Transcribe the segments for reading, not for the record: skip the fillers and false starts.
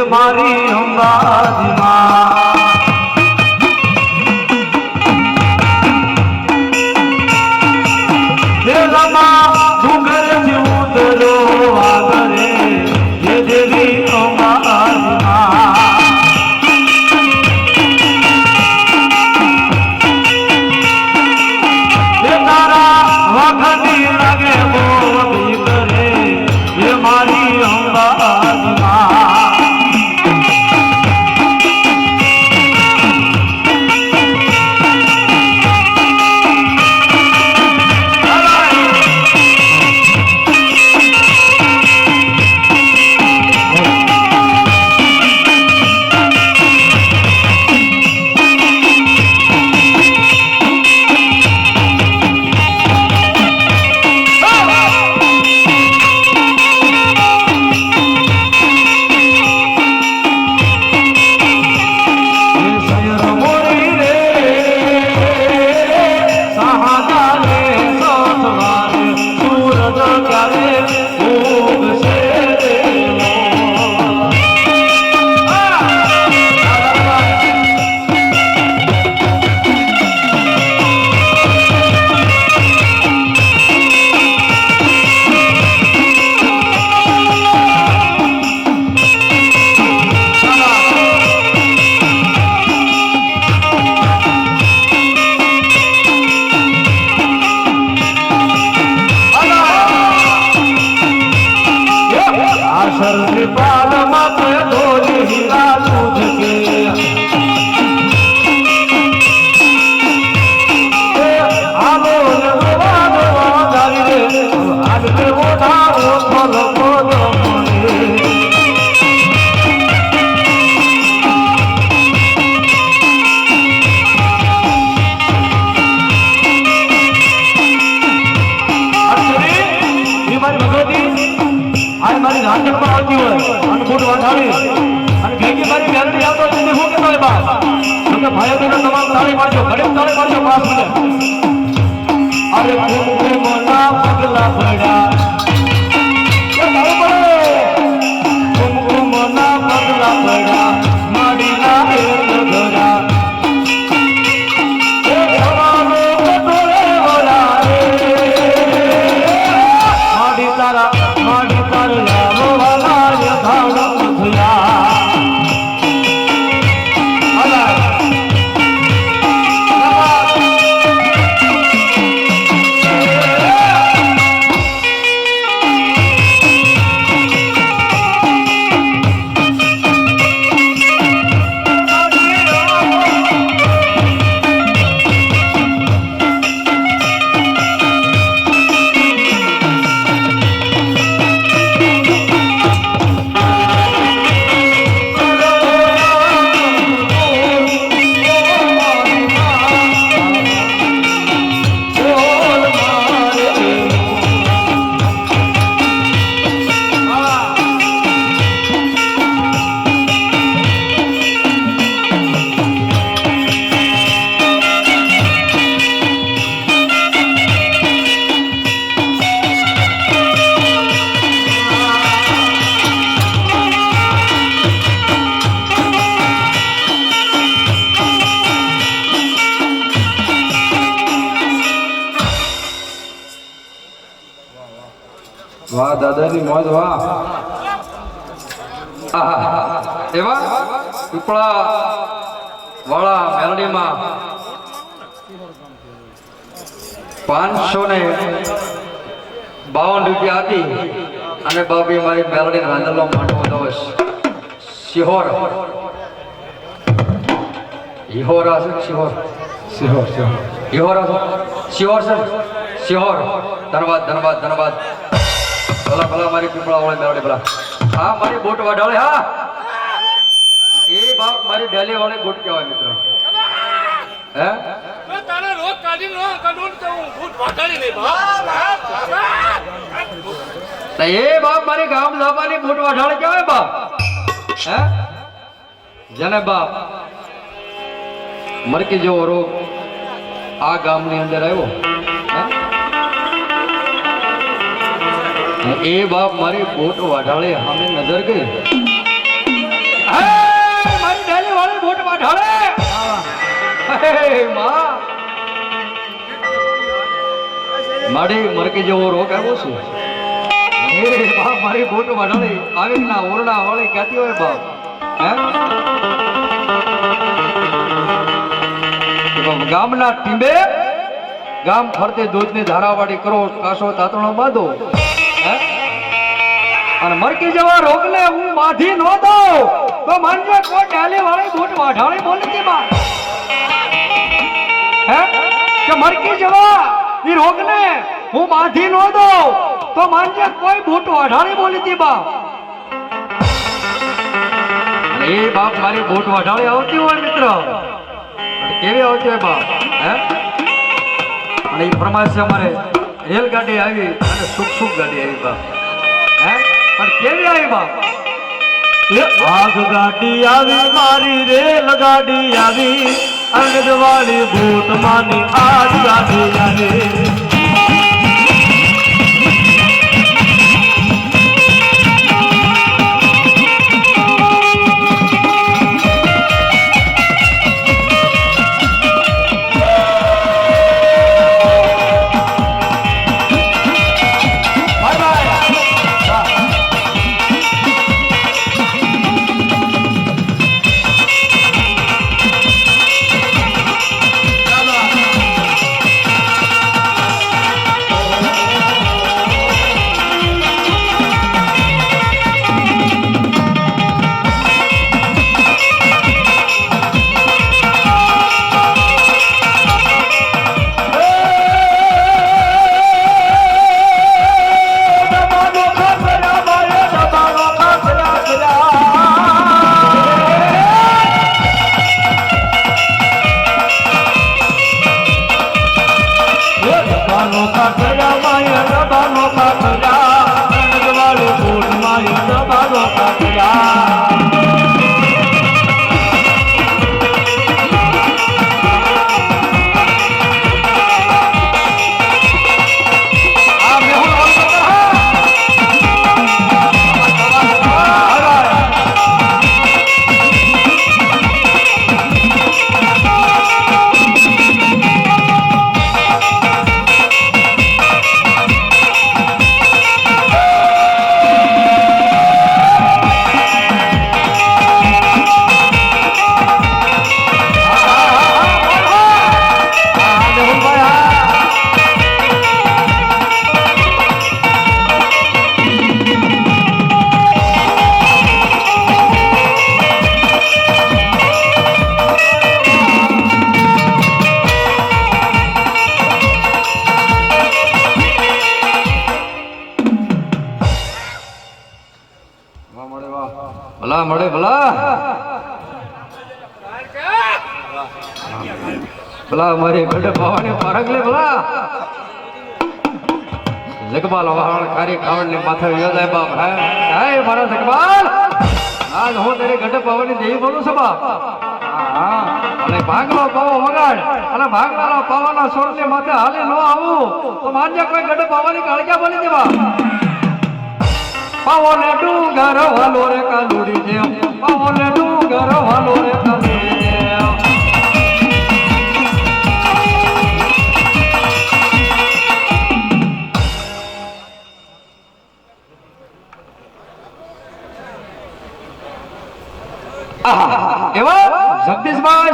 મારી અંબાજી માં ડુંગર થી ઉતરો આગરે જે દેવી અંબાજી માં તારા વખતી લાગે બોલી કરે એ મારી અંબાજી માં વાહ દાદાની મોજ વાહ. એવા પીપળા વાળા મેલડીમાં 552 રૂપિયા હતી અને બાપી મારી મેલડી રાંધેલો માંડવો દોશ શિહોર હિહોર છે શિહોર શિહોર હિહોર શિહોર છે શિહોર. ધન્યવાદ ધન્યવાદ ધન્યવાદ. ભલા ભલા મારી પીપળા વાળા મેલડી ભલા. હા મારી બોટ વાઢાળે. હા એ બાપ મારી ડેલી વાળી બોટ કહેવાય મિત્રો. હે તારે રોજ કાઢી નો કાઢું તો હું બૂટ વાટાડી લે બાપ. એ બાપ મારી ગામ લાવવાની બોટ વાઢાળે કહેવાય બાપ. હે જેને બાપ મરકી જેવો રોગ આ ગામની અંદર આવ્યો એ બાપ મારી બોટ વાઢાળે સામે નજર ગઈ. મારી ડેલી વાળી બોટ વાઢાળે મારી મરકી જેવો રોગ આવ્યો છે. બાપ મારી બોટ વાઢાળે આવી ના ઓરડા વાળી ક્યાંથી હોય બાપ. હે ગામના ટીંબે ગામ ફરતે દૂધની ધારાવાડી કરો કાસો તાતણો બાંધો અને મરકી જેવા રોગને હું બાંધી ન દઉં તો માનજે કોઈ ડાલી વાળી બોટ વાઢાળી બોલતી માં હે કે મરકી જેવા ઈ રોગને હું બાંધી ન દઉં તો માનજે કોઈ બોટ વાઢાળી બોલતી બા. એ બાપ મારી બોટ વાઢાળી આવતી હોય મિત્ર કેવી આવતી હોય બાપ. હે અને એ પ્રમાણે અમારે રેલગાડી આવી અને સુખ ગાડી આવી બાપ. હે પણ કેવી આવી બાપ. આગ ગાડી આવી મારી રેલ ગાડી આવી અંગદવાળી ભૂત માની આગ ગાડી આવી. ભલા મળે ભલા ભલા મારી ગઢ પાવાની પારગ લે ભલા જગબાલ વાહણ કાર્ય ખાવડ ને માથે યોજાય બાપ. હે મારા જગબાલ આજ હું તારી ગઢ પાવાની દેવી બોલું છું બાપ. અને ભાગલો પાવો વગાડ અને ભાગલાનો પાવાના સોર ને માથે હાલે ન આવું તો માન્ય કોઈ ગઢ પાવાની કાળજા બની દે બાપ. પાવો ને ડુંગર વાલો રે કાલુડી જેમ પાવો ને ડુંગર વાલો રે કાલુડી જેમ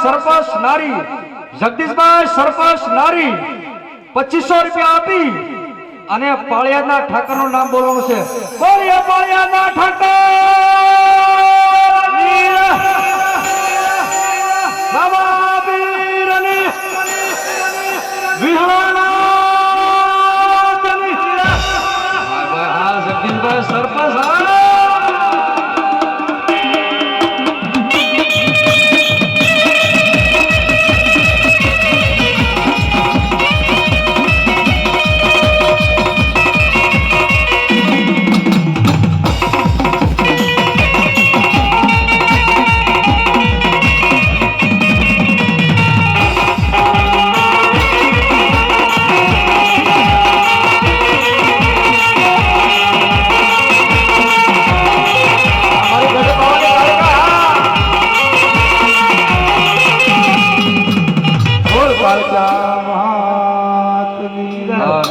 સરપંચ નારી જગદીશભાઈ સરપંચ નારી 2500 રૂપિયા આપી અને પાળિયાદના ઠાકરનું નામ બોલવાનું છે. બોલીએ પાળિયાદના ઠાકર બાબા પીરની વિહળાનાથની. હા જગદીશભાઈ સરપંચ હા.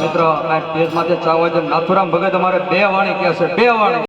મિત્રો આ સ્ટેજ માથે ચાવવા નાથુરામ ભગત અમારે 2 વાણી કહે છે, 2 વાણી.